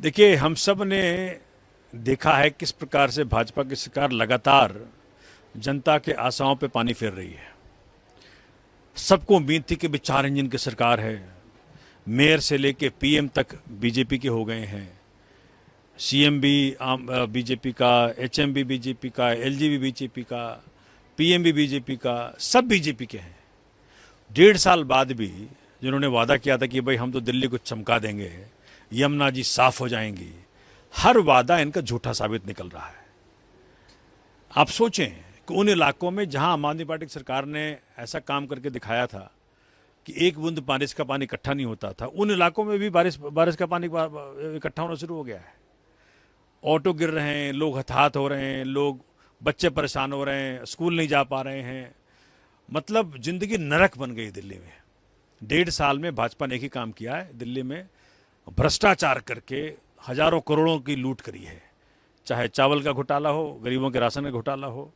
देखिए, हम सब ने देखा है किस प्रकार से भाजपा की सरकार लगातार जनता के आशाओं पे पानी फेर रही है। सबको उम्मीद थी कि विचार इंजन की सरकार है। मेयर से लेके पीएम तक बीजेपी के हो गए हैं। सीएम भी बीजेपी का, एचएम भी बीजेपी का, एलजी भी बीजेपी का, पीएम भी बीजेपी का, सब बीजेपी के हैं। 1.5 साल बाद भी जिन्होंने वादा किया था कि भाई हम तो दिल्ली को चमका देंगे, यमुना जी साफ हो जाएंगी, हर वादा इनका झूठा साबित निकल रहा है। आप सोचें कि उन इलाकों में जहां आम आदमी पार्टी की सरकार ने ऐसा काम करके दिखाया था कि एक बूंद बारिश का पानी इकट्ठा नहीं होता था, उन इलाकों में भी बारिश का पानी इकट्ठा होना शुरू हो गया है। ऑटो गिर रहे हैं, लोग हताहत हो रहे हैं, बच्चे परेशान हो रहे हैं, स्कूल नहीं जा पा रहे हैं। मतलब जिंदगी नरक बन गई दिल्ली में। 1.5 साल में भाजपा ने एक ही काम किया है, दिल्ली में भ्रष्टाचार करके हजारों करोड़ों की लूट करी है। चाहे चावल का घोटाला हो, गरीबों के राशन का घोटाला हो,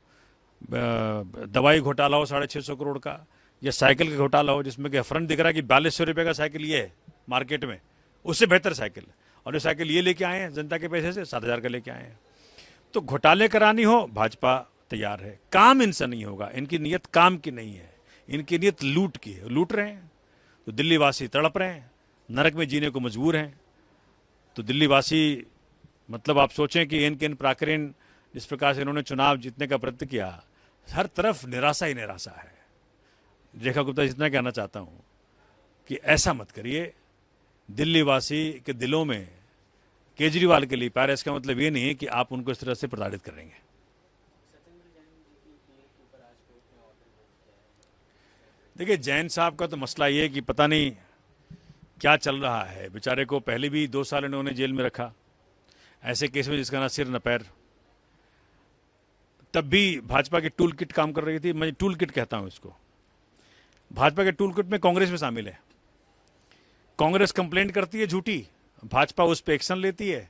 दवाई घोटाला हो 650 करोड़ का, या साइकिल का घोटाला हो जिसमें कि फ्रंट दिख रहा है कि 4200 रुपये का साइकिल ये है मार्केट में, उससे बेहतर साइकिल, और ये साइकिल ये लेके आए हैं जनता के पैसे से, 7,000 का लेके आए हैं। तो घोटाले करानी हो, भाजपा तैयार है। काम इनसे नहीं होगा, इनकी नीयत काम की नहीं है, इनकी नीयत लूट की है। लूट रहे हैं तो दिल्ली वासी तड़प रहे हैं, नरक में जीने को मजबूर हैं। तो दिल्ली वासी, मतलब आप सोचें कि इन प्राकरण जिस प्रकार से इन्होंने चुनाव जीतने का प्रयत्न किया, हर तरफ निराशा ही निराशा है। रेखा गुप्ता, इतना कहना चाहता हूं कि ऐसा मत करिए। दिल्ली वासी के दिलों में केजरीवाल के लिए प्यार, इसका मतलब ये नहीं है कि आप उनको इस तरह से प्रताड़ित करेंगे। देखिए, जैन साहब का तो मसला ये है कि पता नहीं क्या चल रहा है। बेचारे को पहले भी 2 साल इन्होंने जेल में रखा, ऐसे केस में जिसका ना सिर न पैर। तब भी भाजपा की टूल किट काम कर रही थी। मैं टूल किट कहता हूं इसको। भाजपा के टूल किट में कांग्रेस भी शामिल है। कांग्रेस कंप्लेंट करती है झूठी, भाजपा उस पर एक्शन लेती है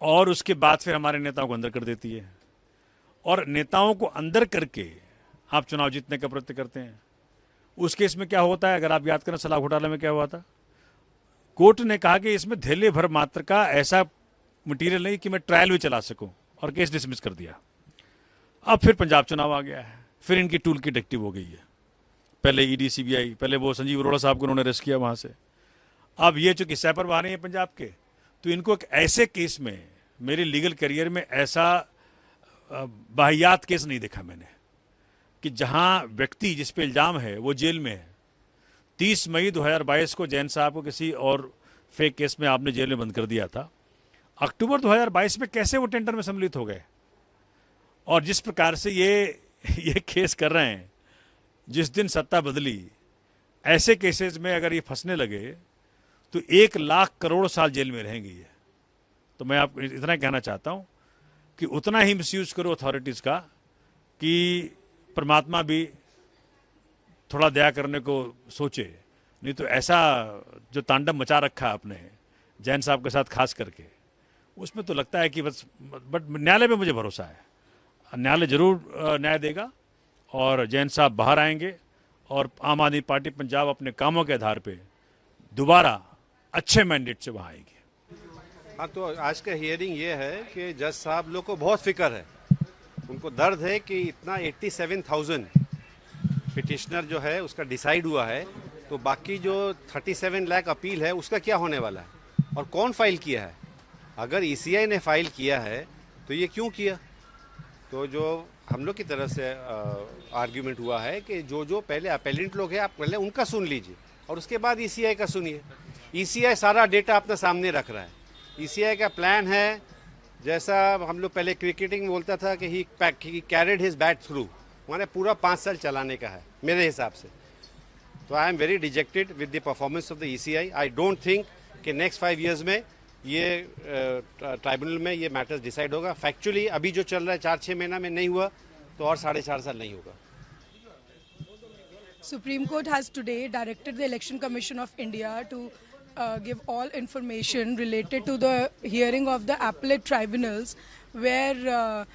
और उसके बाद फिर हमारे नेताओं को अंदर कर देती है। और नेताओं को अंदर करके आप चुनाव जीतने का प्रयत्न करते हैं। उस केस में क्या होता है, अगर आप याद करें शराब घोटाले में क्या हुआ था, कोर्ट ने कहा कि इसमें धैर्य भर मात्र का ऐसा मटेरियल नहीं कि मैं ट्रायल भी चला सकूं, और केस डिसमिस कर दिया। अब फिर पंजाब चुनाव आ गया है, फिर इनकी टूल किट एक्टिव हो गई है। पहले ईडी सीबीआई, पहले वो संजीव अरोड़ा साहब को उन्होंने अरेस्ट किया वहां से। अब ये जो किस्सा पर आ रहे हैं पंजाब के, तो इनको एक ऐसे केस में, मेरे लीगल करियर में ऐसा वाहियात केस नहीं देखा मैंने कि जहां व्यक्ति जिस पे इल्जाम है वो जेल में है। 30 मई 2022 को जैन साहब को किसी और फेक केस में आपने जेल में बंद कर दिया था। अक्टूबर 2022 में कैसे वो टेंडर में सम्मिलित हो गए? और जिस प्रकार से ये केस कर रहे हैं, जिस दिन सत्ता बदली, ऐसे केसेस में अगर ये फंसने लगे तो 1 लाख करोड़ साल जेल में रहेंगे ये। तो मैं आपको इतना कहना चाहता हूं कि उतना ही मिसयूज करो अथॉरिटीज का कि परमात्मा भी थोड़ा दया करने को सोचे। नहीं तो ऐसा जो तांडव मचा रखा आपने जैन साहब के साथ खास करके, उसमें तो लगता है कि बस, बट न्यायालय पे मुझे भरोसा है, न्यायालय जरूर न्याय देगा और जैन साहब बाहर आएंगे और आम आदमी पार्टी पंजाब अपने कामों के आधार पे दोबारा अच्छे मैंडेट से वहाँ आएगी। हाँ, तो आज का हियरिंग ये है कि जज साहब लोग को बहुत फिक्र है। उनको दर्द है कि इतना 87,000 पिटिशनर जो है उसका डिसाइड हुआ है, तो बाकी जो 37 लाख अपील है उसका क्या होने वाला है, और कौन फाइल किया है। अगर ईसीआई ने फाइल किया है तो ये क्यों किया। तो जो हम लोग की तरफ से आर्ग्यूमेंट हुआ है कि जो पहले अपेलेंट लोग हैं, आप पहले उनका सुन लीजिए और उसके बाद ईसीआई का सुनिए। ईसीआई सारा डेटा अपने सामने रख रहा है। ईसीआई का प्लान है, जैसा हम लोग पहले क्रिकेटिंग में बोलता था कि ही कैरिड हिज बैट थ्रू, माने पूरा 5 साल चलाने का है मेरे हिसाब से। तो I am very dejected with the performance of the ECI. I don't think कि नेक्स्ट 5 ईयर्स में ये ट्राइब्यूनल में ये मैटर्स डिसाइड होगा। फैक्चुअली अभी जो चल रहा है 4-6 महीना में नहीं हुआ तो और 4.5 साल नहीं होगा। Supreme Court has today directed the Election Commission of India to give all information related to the hearing of the appellate tribunals, where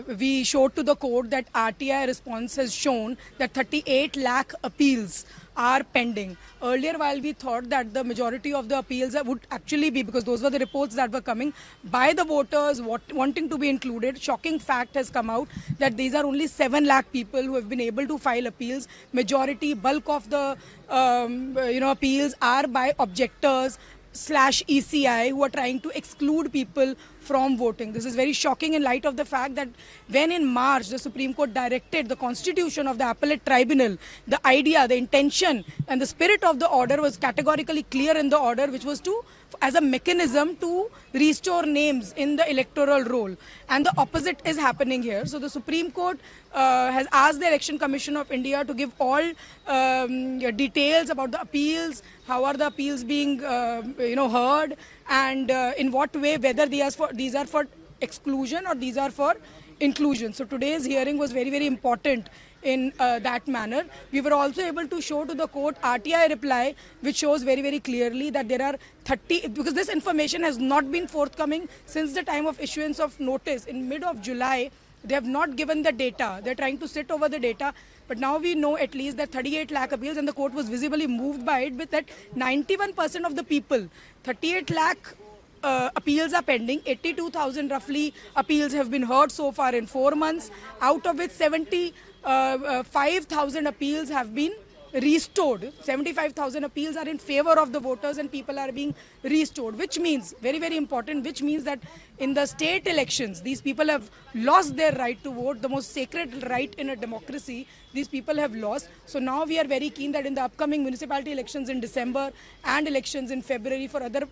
we showed to the court that RTI response has shown that 38 lakh appeals are pending. Earlier, while we thought that the majority of the appeals would actually be, because those were the reports that were coming by the voters wanting to be included, shocking fact has come out that these are only 7 lakh people who have been able to file appeals. Majority, bulk of the appeals are by objectors / ECI who are trying to exclude people from voting. This is very shocking in light of the fact that when in March the Supreme Court directed the constitution of the appellate tribunal, the idea, the intention and the spirit of the order was categorically clear in the order, which was to as a mechanism to restore names in the electoral roll, and the opposite is happening here. So the Supreme Court has asked the Election Commission of India to give all details about the appeals, how are the appeals being heard, and in what way, whether these are for exclusion or these are for inclusion. So today's hearing was very, very important in that manner. We were also able to show to the court RTI reply, which shows very, very clearly that there are 30, because this information has not been forthcoming since the time of issuance of notice in mid of July. They have not given the data. They're trying to sit over the data. But now we know at least that 38 lakh appeals, and the court was visibly moved by it, with that 91% of the people, 38 lakh appeals are pending. 82,000 roughly appeals have been heard so far in 4 months, out of which 75,000 appeals have been restored. 75,000 appeals are in favor of the voters and people are being restored, which means, very, very important, which means that in the state elections, these people have lost their right to vote, the most sacred right in a democracy. These people have lost. So now we are very keen that in the upcoming municipality elections in December and elections in February for other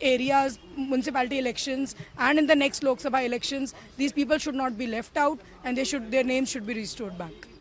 areas, municipality elections, and in the next Lok Sabha elections, these people should not be left out, and their names should be restored back.